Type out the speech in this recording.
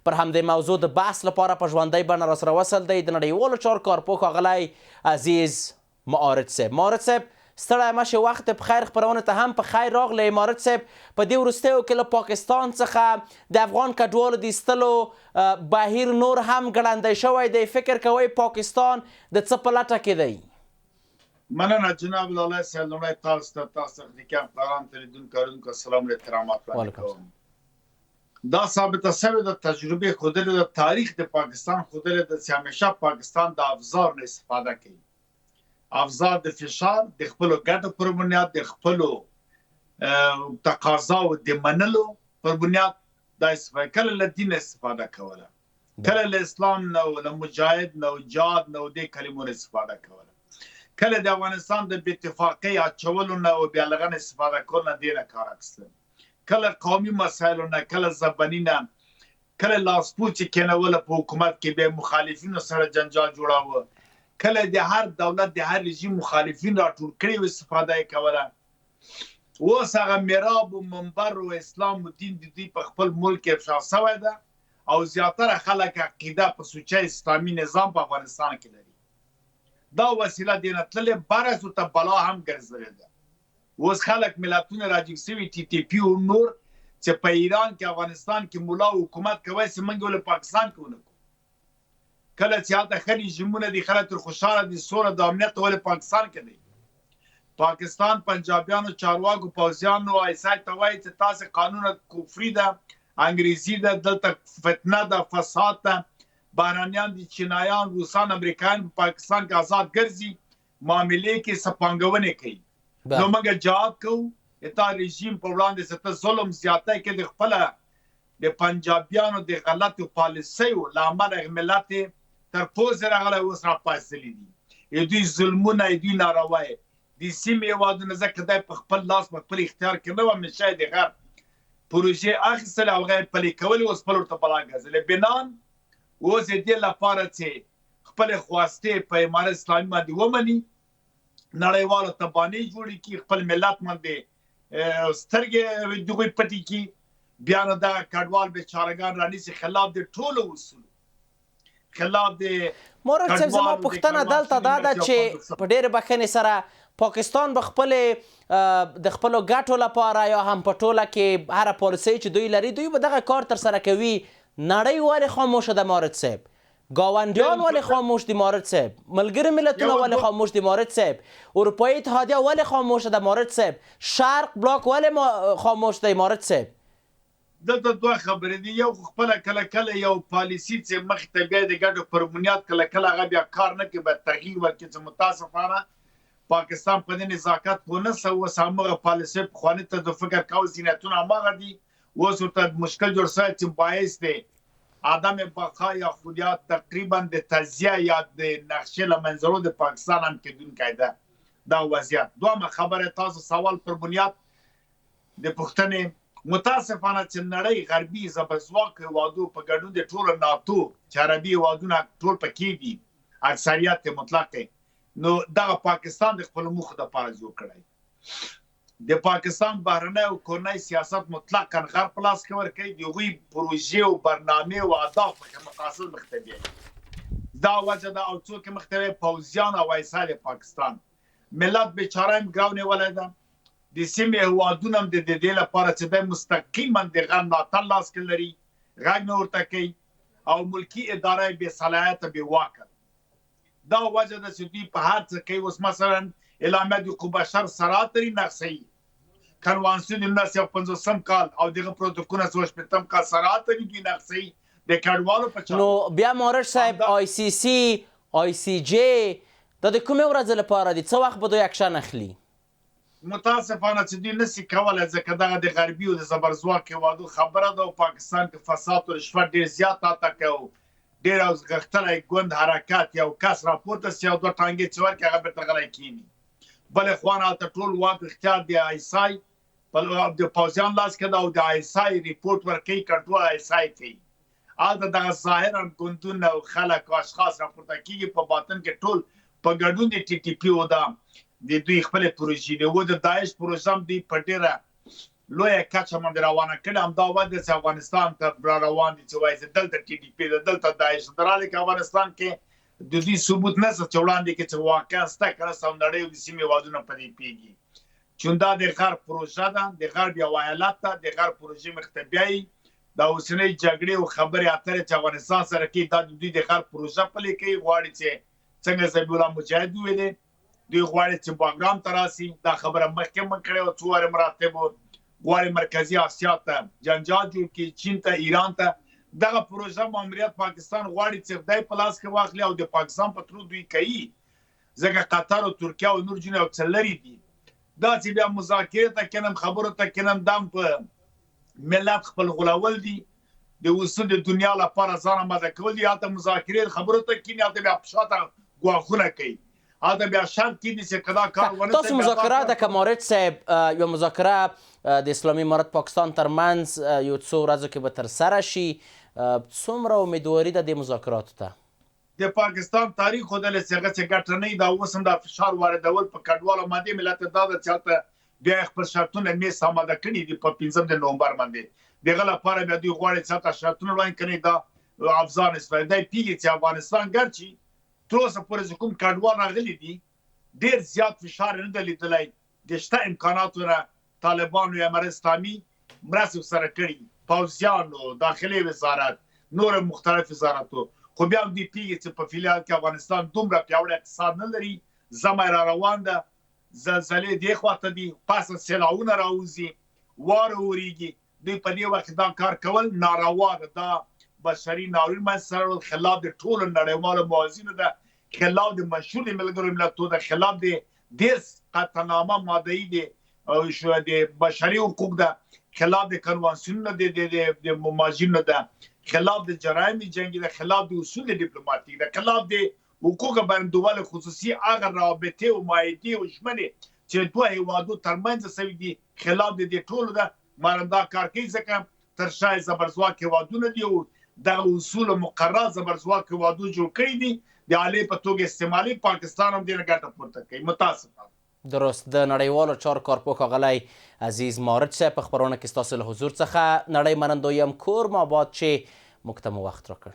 پر همدې موضوع د بحث لپاره په ژوندۍ بڼه راسره وصل دی د نړیوالو چارو کارپوه ښاغلی عزیز معارض صاحب. معارض صاحب ستړی مه شې، وخت په خیر خپرونې ته هم په خیر راغلی. معارض صاحب په دې وروستیو کې له پاکستان څخه د افغان کډوالو د ایستلو بهیر نور هم ګړندی شوی دی. فکر کوئ پاکستان د څه په لټه کې دی؟ مننه جناب لالی صاحب. لومړی تاسو ته تاسو خدمتګار پروګرام ته لیدونکو السلام او احترامات وړاندې کوم. دا ثابته شوې د تجربې ښودلې د تاریخ د پاکستان ښودلې ده چې همیشه پاکستان د افزار نه استفاده کوي. افزار د فشار د خپلو ګټو پر بنیاد د خپلو تقاضاو د منلو پر بنیاد دا استفاده، کله له دین استفاده کوله، کله له اسلام نه او له مجاهد نه او جهاد نه او دې کلمو نه استفاده کوله، کله د افغانستان د بې اتفاقۍ اچولو نه او بیا لغن استفاده کول نه دې نه کار اخیستل، کله قومي مسایلو نه، کله زبني نه، کله لاسپوڅي کېنوله په حکومت کې بیا مخالفینو سره جنجال جوړاوه، کله د هر دولت د هر رژیم مخالفین راټول کړي او استفاده یې کوله. اوس هغه میراب و منبر و اسلام و دین د دوی په خپل ملک افشا شوی ده او زیاتره خلک عقیده په سوچه اسلامي نظام په افغانستان کې لري. دا وسیله دې نه تللې برعکس ورته بلا هم ګرځېدلې ده. اوس خلک ملتونه راجګ شوي ټي ټي پي او نور چې په ایران کې افغانستان کې ملا حکومت کوي چې موږ ولې پاکستان کې ونه کړو. کله چې هلته ښه رژیمونه دي، خلک تر خوشحاله دي، سوله د امنیت ولې پاکستان کې دی؟ پاکستان پنجابیانو چارواکو پوځیانو ایسای ته وایي چې تاسې قانون کفري ده، انګریزي ده، دلته فتنه ده، فساد ده، بهرانیان دي، چینایان، روسان، امریکایان په پاکستان کې آزاد ګرځي، معاملې کې څه پانګونې کوي. نو موږ جهاد کوو تا رژیم په وړاندې چې ته ظلم زیاتی کې د خپله د پنجابیانو د غلطو پالیسیو له امله ملت تر پوزې راغلی اوس راپاڅېدلي دي. دوی ظلمونه، دوی ناروايي د سیمې هېوادونه ځکه دی په خپل لاس په خپل اختیار کې نه وه، همیشه یې د غرب پروژې اخیستلې او هغه یې پلې کولې، اوس خپل ورته بلا ګرځېدلې. بنان اوس یې دې لپاره چې خپلې خواستې په امارت اسلامي باندې ومني، نړیوالو ته بانې جوړې کړي، خپل ملت باندې سترګې دغوی پټې کړي، بیا نو دغه کډوال بیچارهګان رانیسي خلاف د ټولو اصولو، خلاف د معارض صاحب. زما پوښتنه دلته دا ده چې په ډېرې بښنې سره پاکستان به د خپلو ګټو لپاره یا هم په ټوله کې هره پالیسۍ چې دوی لري دوی به دغه کار ترسره کوي. نړۍ ولې خاموشه ده معارض صاحب؟ ګاونډیان ولې خاموش دي معارض صاحب؟ ملګري ملتونه ولې خاموش دي معارض صاحب؟ اروپایي اتحادیه ولې خاموشه ده معارض صاحب؟ شرق بلاک ولې خاموش دی معارض صاحب؟ دلته دوه خبرې دي. یو خپله کله کله یو پالیسي چې مخې ته بیا د ګټو پر بنیاد کله کله هغه بیا کار نه کوي، باید تغییر ورکړي چې متاسفانه پاکستان په دې نزاکت ونه څه. اوس همغه پالیسۍ پخواني ته د فکر کول ځینتونه هماغه دي. اوس ورته مشکل جوړ شوی چې باعث دی عدم بقا یا خودیات تقریبا د تجزیه یا د نقشې له منظرو د پاکستان هم کېدونکی ده دا وضعیت. دویمه خبره تاسو سوال پر بنیاد د پوښتنې متاسفانه چې نړۍ غربي زبرځواک هېوادو په ګډون د ټولو ناتو چې عربي هېوادونه ټول پکې دي، اکثریت مطلق، نو دغه پاکستان د خپلو موخو دپاره جوړ کړی. د پاکستان بهرنی او کورنی سیاست مطلقا غرب په لاس کې ورکوي، د هغوی پروژې او برنامې او اهداف مقاصد مختوي. دا وجه ده او څوک مختوي پوځیان او ایسا د پاکستان ملت بیچاره هم ګرو نیولی ده. د سیمې هېوادونه هم د دې لپاره چې دی مستقیما د غرب ملاتړ لاس کې لري، غږ نه ورته کوي او ملکي اداره یې بې صلاحیته بې واکه. دا وجه ده چې دوی په هر څه کوي. اوس مثلا اعلامیه د حقوق بشر سرات لري نقصوي، کنوانسیون 1950 کال او دغه پروتوکول 1980 کال سرات لري دوی نقصوي د کډوالو په چارو. نو بیا معارض صاحب آی سی سی، آی سی جی دا د کومې ورځې لپاره دي؟ څه وخت به دوی اکشن اخلي؟ متاسفانه چې دوی نسي کولی ځکه دغه د غربي او د زبرځواک هېوادو خبره ده او پاکستان کې فساد او رشوت ډېر زیات راته کوي. ډېر غښتلی ګوند حرکات یو کس راپورته سي او دوه ټانګې چې ورکړي هغه بېرته غلی کښېني. بلې خوا نه هلته ټول واک اختیار د ایسای د پوځیان لاس کې ده او د ایسای ریپورټ ورکوي، کنټرول ایسای کوي. هلته دغه ظاهرا ګوندونه او خلک او اشخاص راپورته کېږي، په باطن کې ټول په ګډون د ټي ټي پي او د دوی خپلې پروژې دي. و د داعش پروژه هم دوی په ډېره لویه کچه باندې روانه کړې، همدا وجه چې افغانستان ته را روان دي چې وایي چې دلته TDP ده، دلته داعش ده، درحالی که افغانستان کې د دوی ثبوت نشته چې وړاندې کې چې واقعا شته که نشته، او نړۍ او د سیمې هېوادونه په دې پوهېږي. چون دا د غرب پروژه ده، د غرب یو ایالت ده، د غرب پروژې مخ ته بیایي. دا اوسنۍ جګړې او خبرې اترې چې افغانستان سره کوي، دا د دوی د غرب پروژه پلې کوي. غواړي چې څنګه ذبیح الله مجاهد وویلې، دوی غواړي چې باګرام ته راسي. دا خبره مخکې من کړې وه څو وارې مراتبو. غواړي مرکزي اسیا ته جنجال جوړ کړي، چین ته، ایران ته. دغه پروژه ماموریت پاکستان غواړي چې خدای په لاس کې واخلي او د پاکستان په ترو دوی کوي، ځکه قطر او ترکیه او نور ځینې یو څه لرې دي. دا چې بیا مذاکرې ته کینم، خبرو ته کینم، دام په ملت خپل غولول دي، د اوسه د دنیا لپاره ځان آماده کول دي. هلته مذاکرې خبرو ته کیني، هلته بیا په شاته ګواښونه کوي، هلته بیا شرط کیدي چې که دا کار ونه تاسو مذاکره د کمارت صاحب یو مذاکره د اسلامي امارت پاکستان ترمنځ یو څو ورځو کې به ترسره شي، څومره امیدواري ده د مذاکراتو ته؟ د پاکستان تاریخ ښودلی چې هغه چې ګټه نه وي، دا اوس هم دا فشار واردول په کډوالو باندې ملت ته دا ده چې هلته بیا یې خپل شرطونه میز آماده کړي دي په 5 د نومبر باندې. د هغه لپاره بیا دوی غواړي چې هلته شرطونه وړاندې کړي. دا افغان اسرائیل دی پوهېږي چې افغانستان ګرچې تر اوسه پورې چې کوم کډوال راغلي دي، ډېر زیات فشار نه دی لیدلی. د شته امکاناتو نه طالبانو یا امارت اسلامي مرستې ورسره کړي، پوځیانو، داخلي وزارت، نور مختلف وزارتو. خو بیا هم دوی پوهېږي چې په فعلیت کې افغانستان دومره پیاوړی اقتصاد نه لري، زمی را روان ده، زلزلې دې خواته دي، پسه سیلاوونه راوځي، واره اورېږي. دوی په دې وخت دا کار کول ناروا ده. دا بشري ناورین منځته راوړل، خلاف د ټولو نړیوالو موازینو ده، خلاف د مشهور د ملګرو ملتونو ده، خلاف د 10 قطعنامه ماده‌ای د بشري حقوق ده، خلاف د کنوانسیونونو د مماجینو ده، خلاف د جرایم جنگی ده، خلاف د اصول دیپلماتیک ده، خلاف د حقوق بین دول خصوصي هغه رابطې او معاهدې او ژمنې چې دوه هیوادو ترمنځ شوي دي، خلاف د دې ټولو ده. مارندا کار کوي ځکه تر شا زبرځواک هیوادونه دي او دغه اصول مقرر زبرځواک هیوادو جوړ کړي دي، د آلې په توګه استعمالي. پاکستان هم دې نه ګټه پورته کوي. متاسفانه. درست. د نړیوالو چارو کارپوه ښاغلی عزیز مارج صاحب په خپرونه کې ستاسو له حضور څخه نړۍ منندوی یم. کور مو آباد چې موږ ته مو وخت راکړ.